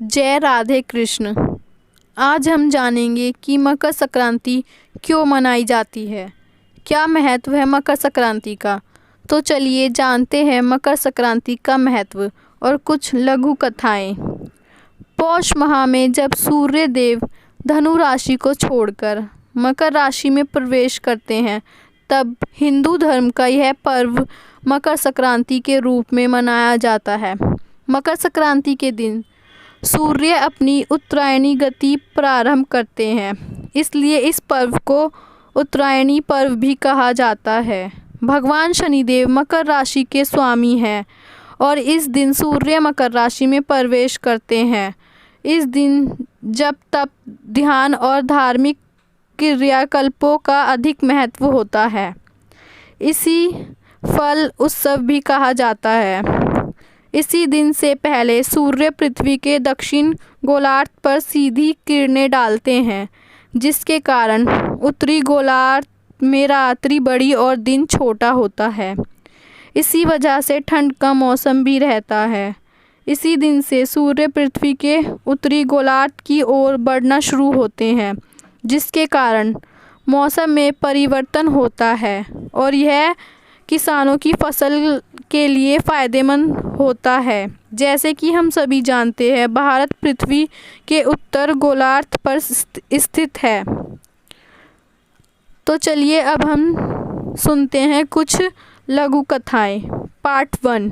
जय राधे कृष्ण। आज हम जानेंगे कि मकर संक्रांति क्यों मनाई जाती है, क्या महत्व है मकर संक्रांति का। तो चलिए जानते हैं मकर संक्रांति का महत्व और कुछ लघु कथाएं। पौष माह में जब सूर्य देव धनु राशि को छोड़कर मकर राशि में प्रवेश करते हैं, तब हिंदू धर्म का यह पर्व मकर संक्रांति के रूप में मनाया जाता है। मकर संक्रांति के दिन सूर्य अपनी उत्तरायणी गति प्रारंभ करते हैं, इसलिए इस पर्व को उत्तरायणी पर्व भी कहा जाता है। भगवान शनिदेव मकर राशि के स्वामी हैं और इस दिन सूर्य मकर राशि में प्रवेश करते हैं। इस दिन जप तप ध्यान और धार्मिक क्रियाकल्पों का अधिक महत्व होता है। इसी फल उत्सव भी कहा जाता है। इसी दिन से पहले सूर्य पृथ्वी के दक्षिण गोलार्ध पर सीधी किरणें डालते हैं, जिसके कारण उत्तरी गोलार्ध में रात्रि बड़ी और दिन छोटा होता है। इसी वजह से ठंड का मौसम भी रहता है। इसी दिन से सूर्य पृथ्वी के उत्तरी गोलार्ध की ओर बढ़ना शुरू होते हैं, जिसके कारण मौसम में परिवर्तन होता है और यह किसानों की फसल के लिए फ़ायदेमंद होता है। जैसे कि हम सभी जानते हैं, भारत पृथ्वी के उत्तर गोलार्ध पर स्थित है। तो चलिए अब हम सुनते हैं कुछ लघु कथाएं। पार्ट 1।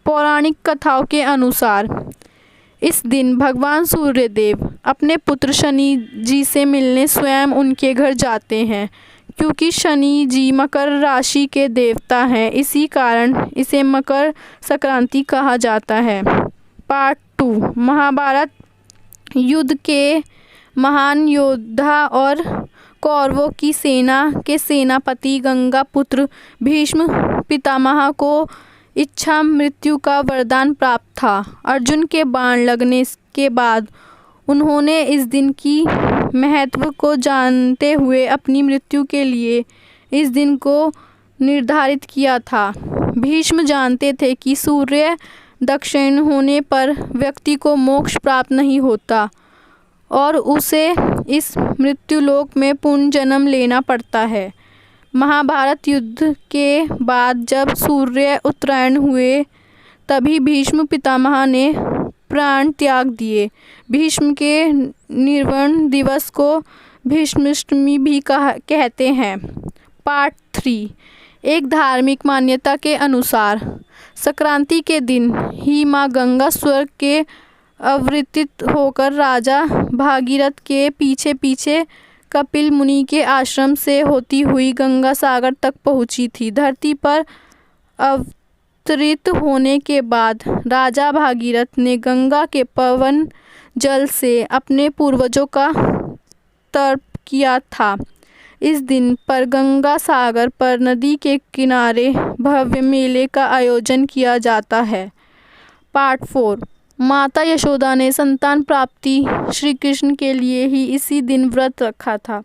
पौराणिक कथाओं के अनुसार इस दिन भगवान सूर्यदेव अपने पुत्र शनि जी से मिलने स्वयं उनके घर जाते हैं। क्योंकि शनि जी मकर राशि के देवता हैं, इसी कारण इसे मकर संक्रांति कहा जाता है। पार्ट 2। महाभारत युद्ध के महान योद्धा और कौरवों की सेना के सेनापति गंगा पुत्र भीष्म पितामह को इच्छा मृत्यु का वरदान प्राप्त था। अर्जुन के बाण लगने के बाद उन्होंने इस दिन की महत्व को जानते हुए अपनी मृत्यु के लिए इस दिन को निर्धारित किया था। भीष्म जानते थे कि सूर्य दक्षिण होने पर व्यक्ति को मोक्ष प्राप्त नहीं होता और उसे इस मृत्युलोक में पुनर्जन्म लेना पड़ता है। महाभारत युद्ध के बाद जब सूर्य उत्तरायण हुए, तभी भीष्म पितामह ने प्राण त्याग दिए। भीष्म के निर्वाण दिवस को भीष्माष्टमी भी कहते हैं। पार्ट 3। एक धार्मिक मान्यता के अनुसार संक्रांति के दिन ही माँ गंगा स्वर्ग के अवतरित होकर राजा भागीरथ के पीछे पीछे कपिल मुनि के आश्रम से होती हुई गंगा सागर तक पहुँची थी। धरती पर अवतरित होने के बाद राजा भागीरथ ने गंगा के पवन जल से अपने पूर्वजों का तर्प किया था। इस दिन पर गंगा सागर पर नदी के किनारे भव्य मेले का आयोजन किया जाता है। पार्ट 4। माता यशोदा ने संतान प्राप्ति श्री कृष्ण के लिए ही इसी दिन व्रत रखा था।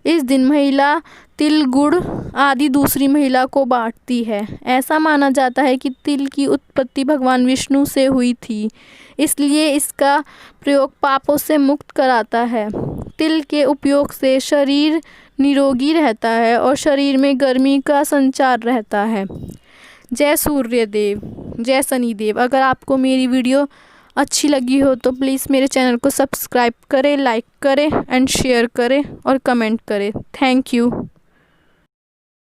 इस दिन महिला तिल गुड़ आदि दूसरी महिला को बांटती है। ऐसा माना जाता है कि तिल की उत्पत्ति भगवान विष्णु से हुई थी, इसलिए इसका प्रयोग पापों से मुक्त कराता है। तिल के उपयोग से शरीर निरोगी रहता है और शरीर में गर्मी का संचार रहता है। जय सूर्यदेव, जय शनिदेव। अगर आपको मेरी वीडियो अच्छी लगी हो तो प्लीज़ मेरे चैनल को सब्सक्राइब करें, लाइक करें एंड शेयर करें और कमेंट करें। Thank you.